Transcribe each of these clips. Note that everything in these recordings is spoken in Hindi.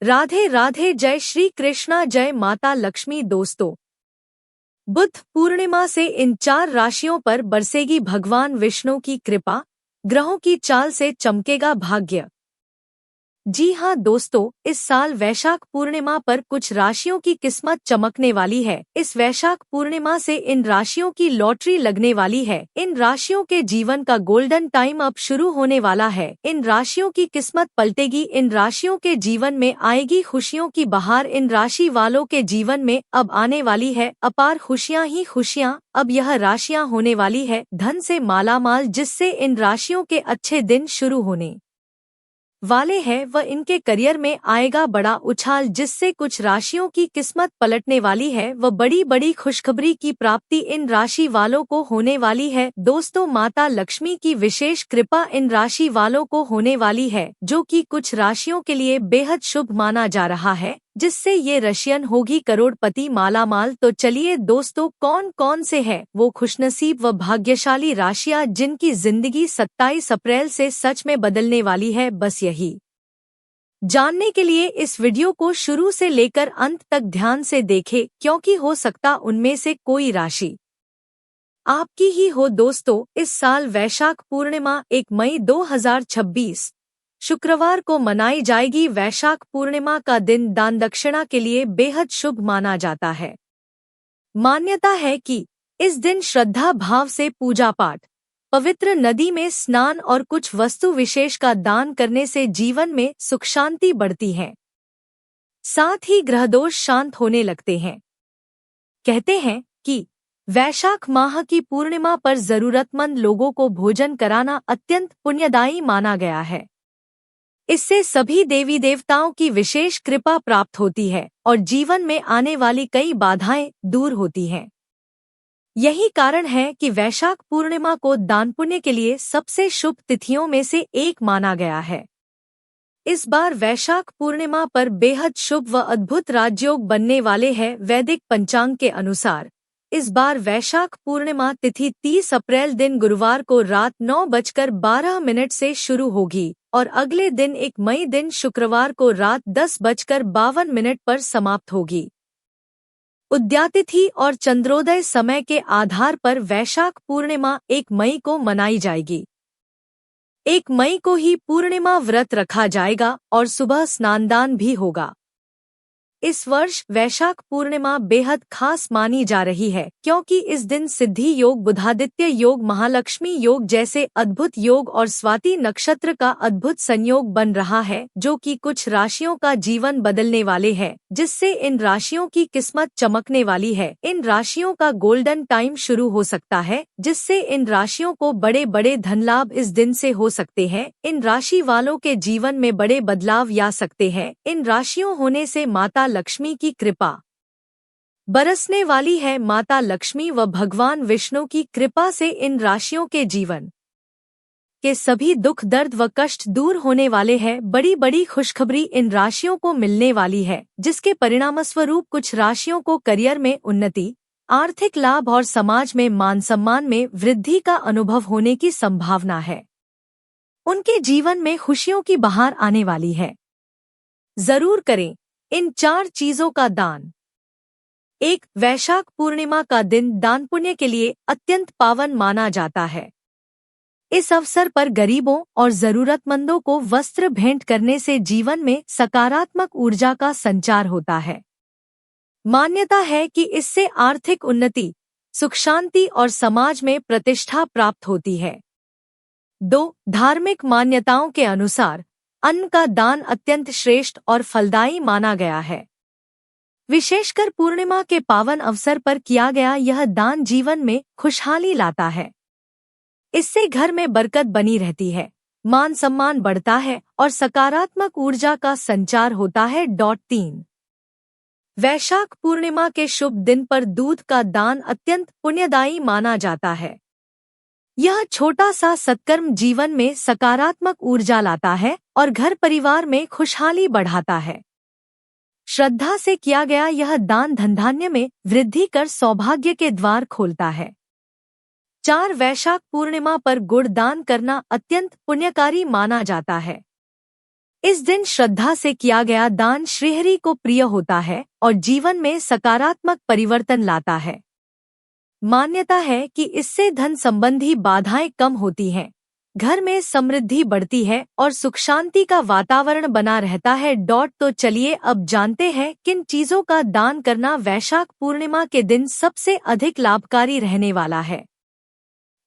राधे राधे। जय श्री कृष्णा, जय माता लक्ष्मी। दोस्तों, बुद्ध पूर्णिमा से इन 4 राशियों पर बरसेगी भगवान विष्णु की कृपा, ग्रहों की चाल से चमकेगा भाग्य। जी हाँ दोस्तों, इस साल वैशाख पूर्णिमा पर कुछ राशियों की किस्मत चमकने वाली है। इस वैशाख पूर्णिमा से इन राशियों की लॉटरी लगने वाली है। इन राशियों के जीवन का गोल्डन टाइम अब शुरू होने वाला है। इन राशियों की किस्मत पलटेगी। इन राशियों के जीवन में आएगी खुशियों की बहार। इन राशि वालों के जीवन में अब आने वाली है अपार खुशियाँ ही खुशियाँ। अब यह राशियाँ होने वाली है धन से मालामाल, जिससे इन राशियों के अच्छे दिन शुरू होने वाले हैं व इनके करियर में आएगा बड़ा उछाल, जिससे कुछ राशियों की किस्मत पलटने वाली है व बड़ी बड़ी खुशखबरी की प्राप्ति इन राशि वालों को होने वाली है। दोस्तों, माता लक्ष्मी की विशेष कृपा इन राशि वालों को होने वाली है, जो कि कुछ राशियों के लिए बेहद शुभ माना जा रहा है, जिससे ये रशियन होगी करोड़पति मालामाल। तो चलिए दोस्तों, कौन कौन से हैं वो खुशनसीब व भाग्यशाली राशियां जिनकी जिंदगी 27 अप्रैल से सच में बदलने वाली है। बस यही जानने के लिए इस वीडियो को शुरू से लेकर अंत तक ध्यान से देखें, क्योंकि हो सकता उनमें से कोई राशि आपकी ही हो। दोस्तों, इस साल वैशाख पूर्णिमा 1 मई 2026 शुक्रवार को मनाई जाएगी। वैशाख पूर्णिमा का दिन दान दक्षिणा के लिए बेहद शुभ माना जाता है। मान्यता है कि इस दिन श्रद्धा भाव से पूजा पाठ, पवित्र नदी में स्नान और कुछ वस्तु विशेष का दान करने से जीवन में सुख शांति बढ़ती है, साथ ही ग्रहदोष शांत होने लगते हैं। कहते हैं कि वैशाख माह की पूर्णिमा पर जरूरतमंद लोगों को भोजन कराना अत्यंत पुण्यदायी माना गया है। इससे सभी देवी देवताओं की विशेष कृपा प्राप्त होती है और जीवन में आने वाली कई बाधाएं दूर होती हैं। यही कारण है कि वैशाख पूर्णिमा को दान पुण्य के लिए सबसे शुभ तिथियों में से एक माना गया है। इस बार वैशाख पूर्णिमा पर बेहद शुभ व अद्भुत राजयोग बनने वाले हैं। वैदिक पंचांग के अनुसार इस बार वैशाख पूर्णिमा तिथि 30 अप्रैल दिन गुरुवार को रात 9:12 से शुरू होगी और अगले दिन 1 मई दिन शुक्रवार को रात 10:52 पर समाप्त होगी। उदयातिथि और चंद्रोदय समय के आधार पर वैशाख पूर्णिमा 1 मई को मनाई जाएगी। 1 मई को ही पूर्णिमा व्रत रखा जाएगा और सुबह स्नानदान भी होगा। इस वर्ष वैशाख पूर्णिमा बेहद खास मानी जा रही है, क्योंकि इस दिन सिद्धि योग, बुधादित्य योग, महालक्ष्मी योग जैसे अद्भुत योग और स्वाति नक्षत्र का अद्भुत संयोग बन रहा है, जो कि कुछ राशियों का जीवन बदलने वाले हैं, जिससे इन राशियों की किस्मत चमकने वाली है। इन राशियों का गोल्डन टाइम शुरू हो सकता है, जिससे इन राशियों को बड़े बड़े धन लाभ इस दिन से हो सकते हैं। इन राशि वालों के जीवन में बड़े बदलाव आ सकते हैं। इन राशियों होने से माता लक्ष्मी की कृपा बरसने वाली है। माता लक्ष्मी व भगवान विष्णु की कृपा से इन राशियों के जीवन के सभी दुख, दर्द व कष्ट दूर होने वाले हैं। बड़ी बड़ी खुशखबरी इन राशियों को मिलने वाली है, जिसके परिणामस्वरूप कुछ राशियों को करियर में उन्नति, आर्थिक लाभ और समाज में मान सम्मान में वृद्धि का अनुभव होने की संभावना है। उनके जीवन में खुशियों की बहार आने वाली है। जरूर करें इन 4 चीजों का दान। 1. वैशाख पूर्णिमा का दिन दान पुण्य के लिए अत्यंत पावन माना जाता है। इस अवसर पर गरीबों और जरूरतमंदों को वस्त्र भेंट करने से जीवन में सकारात्मक ऊर्जा का संचार होता है। मान्यता है कि इससे आर्थिक उन्नति, सुख शांति और समाज में प्रतिष्ठा प्राप्त होती है। 2. धार्मिक मान्यताओं के अनुसार अन्न का दान अत्यंत श्रेष्ठ और फलदायी माना गया है। विशेषकर पूर्णिमा के पावन अवसर पर किया गया यह दान जीवन में खुशहाली लाता है। इससे घर में बरकत बनी रहती है, मान सम्मान बढ़ता है और सकारात्मक ऊर्जा का संचार होता है। 3. वैशाख पूर्णिमा के शुभ दिन पर दूध का दान अत्यंत पुण्यदायी माना जाता है। यह छोटा सा सत्कर्म जीवन में सकारात्मक ऊर्जा लाता है और घर परिवार में खुशहाली बढ़ाता है। श्रद्धा से किया गया यह दान धनधान्य में वृद्धि कर सौभाग्य के द्वार खोलता है। 4. वैशाख पूर्णिमा पर गुड़ दान करना अत्यंत पुण्यकारी माना जाता है। इस दिन श्रद्धा से किया गया दान श्रीहरि को प्रिय होता है और जीवन में सकारात्मक परिवर्तन लाता है। मान्यता है कि इससे धन संबंधी बाधाएं कम होती हैं, घर में समृद्धि बढ़ती है और सुख शांति का वातावरण बना रहता है। तो चलिए अब जानते हैं किन चीजों का दान करना वैशाख पूर्णिमा के दिन सबसे अधिक लाभकारी रहने वाला है।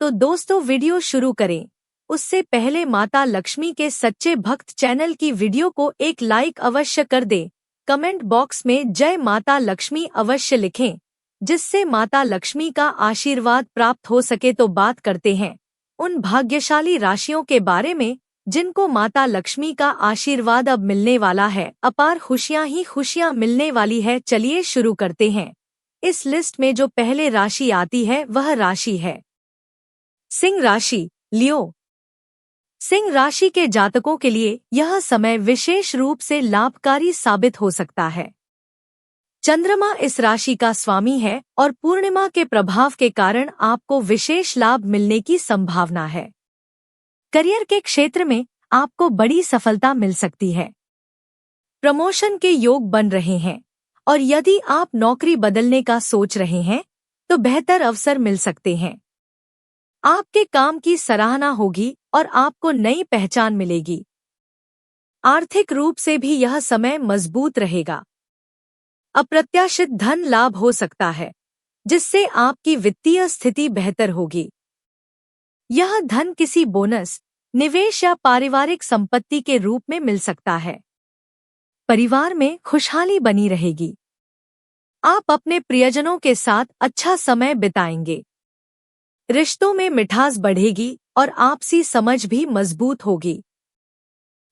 तो दोस्तों वीडियो शुरू करें उससे पहले माता लक्ष्मी के सच्चे भक्त चैनल की वीडियो को एक लाइक अवश्य कर दें। कमेंट बॉक्स में जय माता लक्ष्मी अवश्य लिखें, जिससे माता लक्ष्मी का आशीर्वाद प्राप्त हो सके। तो बात करते हैं उन भाग्यशाली राशियों के बारे में जिनको माता लक्ष्मी का आशीर्वाद अब मिलने वाला है। अपार खुशियां ही खुशियां मिलने वाली है। चलिए शुरू करते हैं। इस लिस्ट में जो पहले राशि आती है वह राशि है सिंह राशि, लियो। सिंह राशि के जातकों के लिए यह समय विशेष रूप से लाभकारी साबित हो सकता है। चंद्रमा इस राशि का स्वामी है और पूर्णिमा के प्रभाव के कारण आपको विशेष लाभ मिलने की संभावना है। करियर के क्षेत्र में आपको बड़ी सफलता मिल सकती है। प्रमोशन के योग बन रहे हैं और यदि आप नौकरी बदलने का सोच रहे हैं तो बेहतर अवसर मिल सकते हैं। आपके काम की सराहना होगी और आपको नई पहचान मिलेगी। आर्थिक रूप से भी यह समय मजबूत रहेगा। अप्रत्याशित धन लाभ हो सकता है, जिससे आपकी वित्तीय स्थिति बेहतर होगी। यह धन किसी बोनस, निवेश या पारिवारिक संपत्ति के रूप में मिल सकता है। परिवार में खुशहाली बनी रहेगी। आप अपने प्रियजनों के साथ अच्छा समय बिताएंगे। रिश्तों में मिठास बढ़ेगी और आपसी समझ भी मजबूत होगी।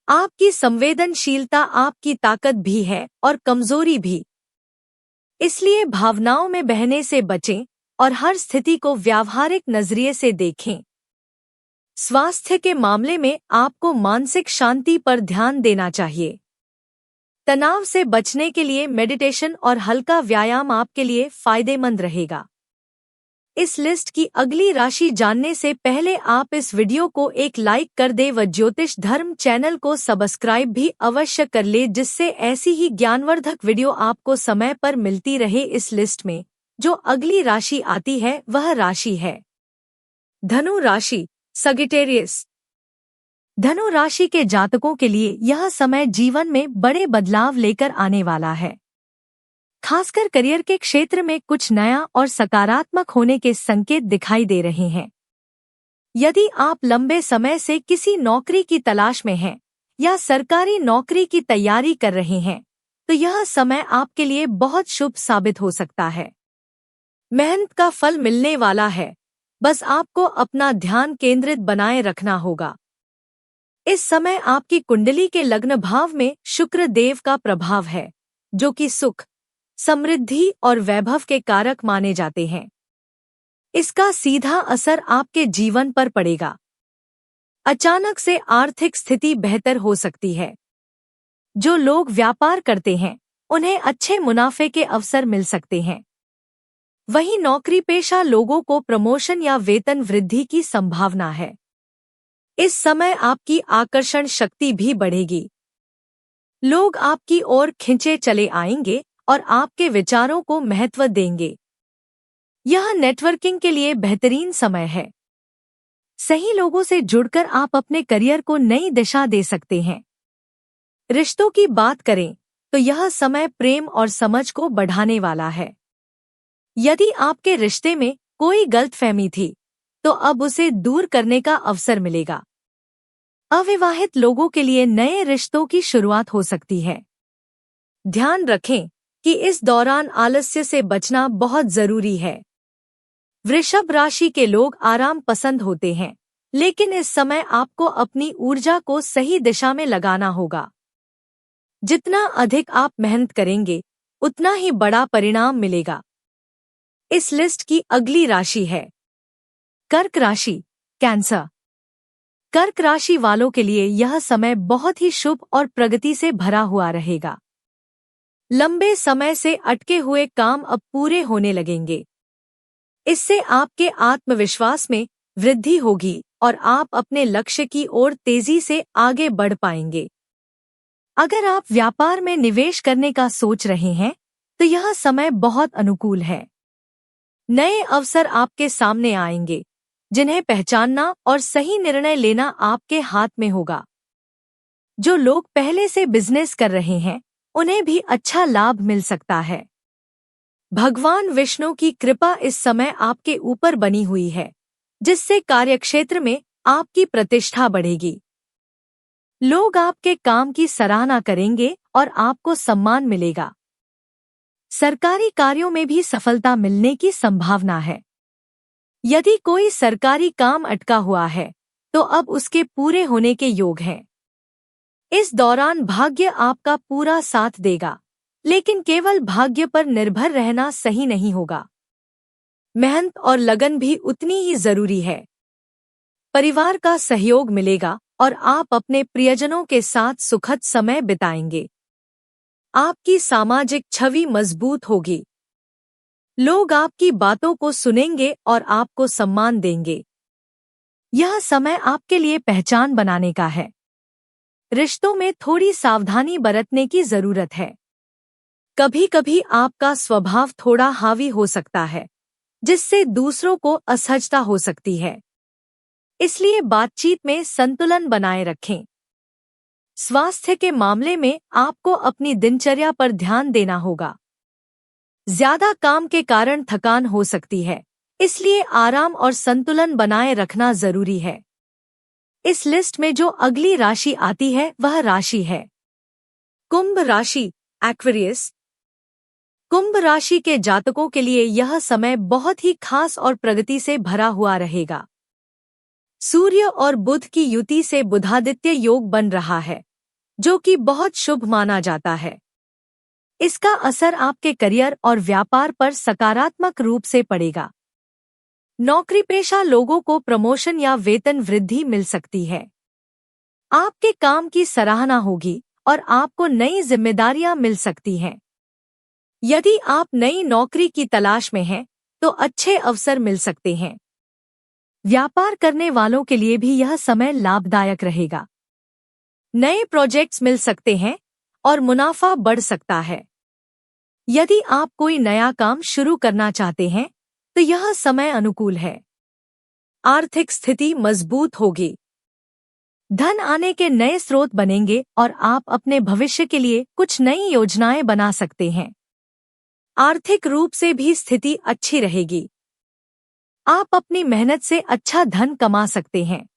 आपकी संवेदनशीलता आपकी ताकत भी है और कमजोरी भी, इसलिए भावनाओं में बहने से बचें और हर स्थिति को व्यावहारिक नजरिए से देखें। स्वास्थ्य के मामले में आपको मानसिक शांति पर ध्यान देना चाहिए। तनाव से बचने के लिए मेडिटेशन और हल्का व्यायाम आपके लिए फायदेमंद रहेगा। इस लिस्ट की अगली राशि जानने से पहले आप इस वीडियो को एक लाइक कर दें व ज्योतिष धर्म चैनल को सब्सक्राइब भी अवश्य कर ले, जिससे ऐसी ही ज्ञानवर्धक वीडियो आपको समय पर मिलती रहे। इस लिस्ट में जो अगली राशि आती है वह राशि है धनु राशि, सगिटेरियस। धनु राशि के जातकों के लिए यह समय जीवन में बड़े बदलाव लेकर आने वाला है। खासकर करियर के क्षेत्र में कुछ नया और सकारात्मक होने के संकेत दिखाई दे रहे हैं। यदि आप लंबे समय से किसी नौकरी की तलाश में हैं या सरकारी नौकरी की तैयारी कर रहे हैं तो यह समय आपके लिए बहुत शुभ साबित हो सकता है। मेहनत का फल मिलने वाला है, बस आपको अपना ध्यान केंद्रित बनाए रखना होगा। इस समय आपकी कुंडली के लग्न भाव में शुक्र देव का प्रभाव है, जो कि सुख, समृद्धि और वैभव के कारक माने जाते हैं। इसका सीधा असर आपके जीवन पर पड़ेगा। अचानक से आर्थिक स्थिति बेहतर हो सकती है। जो लोग व्यापार करते हैं उन्हें अच्छे मुनाफे के अवसर मिल सकते हैं। वहीं नौकरी पेशा लोगों को प्रमोशन या वेतन वृद्धि की संभावना है। इस समय आपकी आकर्षण शक्ति भी बढ़ेगी। लोग आपकी ओर खिंचे चले आएंगे और आपके विचारों को महत्व देंगे। यह नेटवर्किंग के लिए बेहतरीन समय है। सही लोगों से जुड़कर आप अपने करियर को नई दिशा दे सकते हैं। रिश्तों की बात करें तो यह समय प्रेम और समझ को बढ़ाने वाला है। यदि आपके रिश्ते में कोई गलतफहमी थी तो अब उसे दूर करने का अवसर मिलेगा। अविवाहित लोगों के लिए नए रिश्तों की शुरुआत हो सकती है। ध्यान रखें कि इस दौरान आलस्य से बचना बहुत जरूरी है। वृषभ राशि के लोग आराम पसंद होते हैं, लेकिन इस समय आपको अपनी ऊर्जा को सही दिशा में लगाना होगा। जितना अधिक आप मेहनत करेंगे उतना ही बड़ा परिणाम मिलेगा। इस लिस्ट की अगली राशि है कर्क राशि, कैंसर। कर्क राशि वालों के लिए यह समय बहुत ही शुभ और प्रगति से भरा हुआ रहेगा। लंबे समय से अटके हुए काम अब पूरे होने लगेंगे। इससे आपके आत्मविश्वास में वृद्धि होगी और आप अपने लक्ष्य की ओर तेजी से आगे बढ़ पाएंगे। अगर आप व्यापार में निवेश करने का सोच रहे हैं तो यह समय बहुत अनुकूल है। नए अवसर आपके सामने आएंगे, जिन्हें पहचानना और सही निर्णय लेना आपके हाथ में होगा। जो लोग पहले से बिजनेस कर रहे हैं, उन्हें भी अच्छा लाभ मिल सकता है। भगवान विष्णु की कृपा इस समय आपके ऊपर बनी हुई है, जिससे कार्यक्षेत्र में आपकी प्रतिष्ठा बढ़ेगी। लोग आपके काम की सराहना करेंगे और आपको सम्मान मिलेगा। सरकारी कार्यों में भी सफलता मिलने की संभावना है। यदि कोई सरकारी काम अटका हुआ है, तो अब उसके पूरे होने के योग हैं। इस दौरान भाग्य आपका पूरा साथ देगा, लेकिन केवल भाग्य पर निर्भर रहना सही नहीं होगा। मेहनत और लगन भी उतनी ही जरूरी है। परिवार का सहयोग मिलेगा और आप अपने प्रियजनों के साथ सुखद समय बिताएंगे। आपकी सामाजिक छवि मजबूत होगी। लोग आपकी बातों को सुनेंगे और आपको सम्मान देंगे। यह समय आपके लिए पहचान बनाने का है। रिश्तों में थोड़ी सावधानी बरतने की जरूरत है। कभी-कभी आपका स्वभाव थोड़ा हावी हो सकता है, जिससे दूसरों को असहजता हो सकती है। इसलिए बातचीत में संतुलन बनाए रखें। स्वास्थ्य के मामले में आपको अपनी दिनचर्या पर ध्यान देना होगा। ज्यादा काम के कारण थकान हो सकती है, इसलिए आराम और संतुलन बनाए रखना जरूरी है। इस लिस्ट में जो अगली राशि आती है वह राशि है कुंभ राशि, एक्वेरियस। कुंभ राशि के जातकों के लिए यह समय बहुत ही खास और प्रगति से भरा हुआ रहेगा। सूर्य और बुध की युति से बुधादित्य योग बन रहा है, जो कि बहुत शुभ माना जाता है। इसका असर आपके करियर और व्यापार पर सकारात्मक रूप से पड़ेगा। नौकरीपेशा लोगों को प्रमोशन या वेतन वृद्धि मिल सकती है। आपके काम की सराहना होगी और आपको नई जिम्मेदारियां मिल सकती हैं। यदि आप नई नौकरी की तलाश में हैं, तो अच्छे अवसर मिल सकते हैं। व्यापार करने वालों के लिए भी यह समय लाभदायक रहेगा। नए प्रोजेक्ट्स मिल सकते हैं और मुनाफा बढ़ सकता है। यदि आप कोई नया काम शुरू करना चाहते हैं, तो यह समय अनुकूल है। आर्थिक स्थिति मजबूत होगी। धन आने के नए स्रोत बनेंगे और आप अपने भविष्य के लिए कुछ नई योजनाएं बना सकते हैं। आर्थिक रूप से भी स्थिति अच्छी रहेगी। आप अपनी मेहनत से अच्छा धन कमा सकते हैं,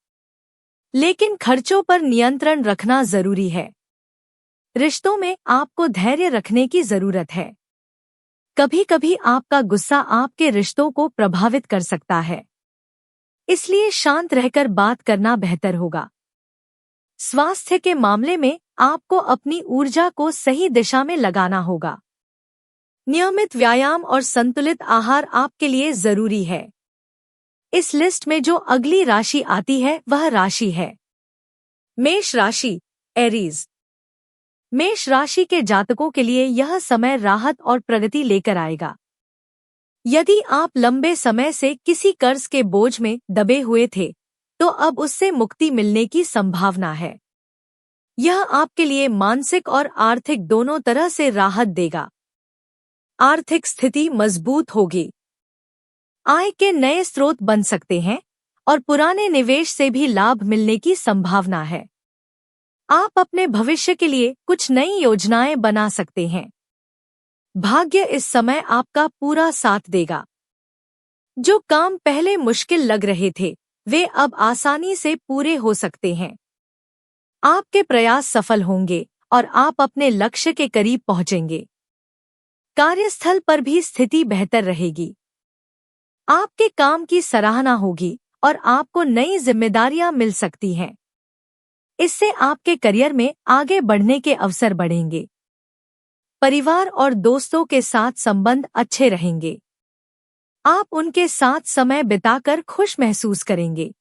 लेकिन खर्चों पर नियंत्रण रखना जरूरी है। रिश्तों में आपको धैर्य रखने की जरूरत है। कभी-कभी आपका गुस्सा आपके रिश्तों को प्रभावित कर सकता है, इसलिए शांत रहकर बात करना बेहतर होगा। स्वास्थ्य के मामले में आपको अपनी ऊर्जा को सही दिशा में लगाना होगा। नियमित व्यायाम और संतुलित आहार आपके लिए जरूरी है। इस लिस्ट में जो अगली राशि आती है वह राशि है मेष राशि, एरीज। मेष राशि के जातकों के लिए यह समय राहत और प्रगति लेकर आएगा। यदि आप लंबे समय से किसी कर्ज के बोझ में दबे हुए थे, तो अब उससे मुक्ति मिलने की संभावना है। यह आपके लिए मानसिक और आर्थिक दोनों तरह से राहत देगा। आर्थिक स्थिति मजबूत होगी। आय के नए स्रोत बन सकते हैं और पुराने निवेश से भी लाभ मिलने की संभावना है। आप अपने भविष्य के लिए कुछ नई योजनाएं बना सकते हैं। भाग्य इस समय आपका पूरा साथ देगा। जो काम पहले मुश्किल लग रहे थे, वे अब आसानी से पूरे हो सकते हैं। आपके प्रयास सफल होंगे और आप अपने लक्ष्य के करीब पहुंचेंगे। कार्यस्थल पर भी स्थिति बेहतर रहेगी। आपके काम की सराहना होगी और आपको नई जिम्मेदारियां मिल सकती हैं। इससे आपके करियर में आगे बढ़ने के अवसर बढ़ेंगे। परिवार और दोस्तों के साथ संबंध अच्छे रहेंगे। आप उनके साथ समय बिताकर खुश महसूस करेंगे।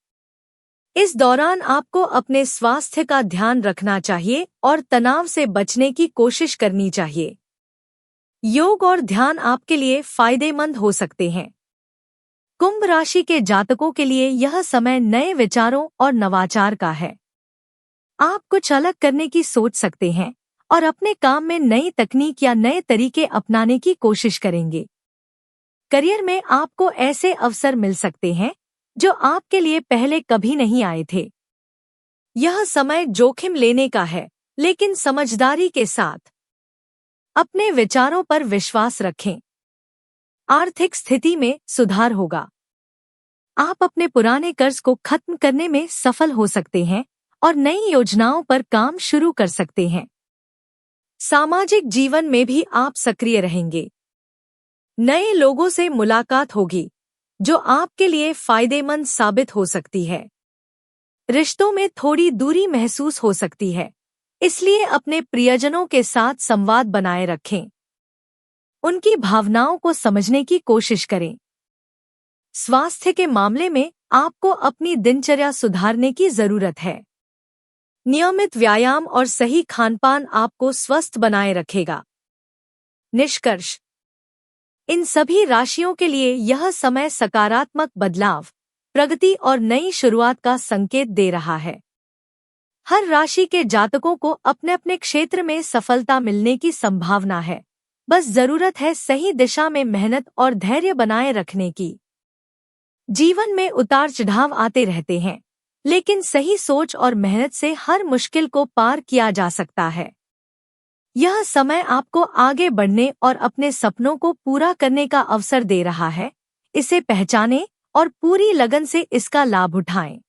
इस दौरान आपको अपने स्वास्थ्य का ध्यान रखना चाहिए और तनाव से बचने की कोशिश करनी चाहिए। योग और ध्यान आपके लिए फायदेमंद हो सकते हैं। कुंभ राशि के जातकों के लिए यह समय नए विचारों और नवाचार का है। आप कुछ अलग करने की सोच सकते हैं और अपने काम में नई तकनीक या नए तरीके अपनाने की कोशिश करेंगे। करियर में आपको ऐसे अवसर मिल सकते हैं जो आपके लिए पहले कभी नहीं आए थे। यह समय जोखिम लेने का है, लेकिन समझदारी के साथ। अपने विचारों पर विश्वास रखें। आर्थिक स्थिति में सुधार होगा। आप अपने पुराने कर्ज को खत्म करने में सफल हो सकते हैं और नई योजनाओं पर काम शुरू कर सकते हैं। सामाजिक जीवन में भी आप सक्रिय रहेंगे। नए लोगों से मुलाकात होगी, जो आपके लिए फायदेमंद साबित हो सकती है। रिश्तों में थोड़ी दूरी महसूस हो सकती है, इसलिए अपने प्रियजनों के साथ संवाद बनाए रखें। उनकी भावनाओं को समझने की कोशिश करें। स्वास्थ्य के मामले में आपको अपनी दिनचर्या सुधारने की जरूरत है। नियमित व्यायाम और सही खानपान आपको स्वस्थ बनाए रखेगा। निष्कर्ष, इन सभी राशियों के लिए यह समय सकारात्मक बदलाव, प्रगति और नई शुरुआत का संकेत दे रहा है। हर राशि के जातकों को अपने अपने क्षेत्र में सफलता मिलने की संभावना है। बस जरूरत है सही दिशा में मेहनत और धैर्य बनाए रखने की। जीवन में उतार चढ़ाव आते रहते हैं, लेकिन सही सोच और मेहनत से हर मुश्किल को पार किया जा सकता है। यह समय आपको आगे बढ़ने और अपने सपनों को पूरा करने का अवसर दे रहा है। इसे पहचानें और पूरी लगन से इसका लाभ उठाएं।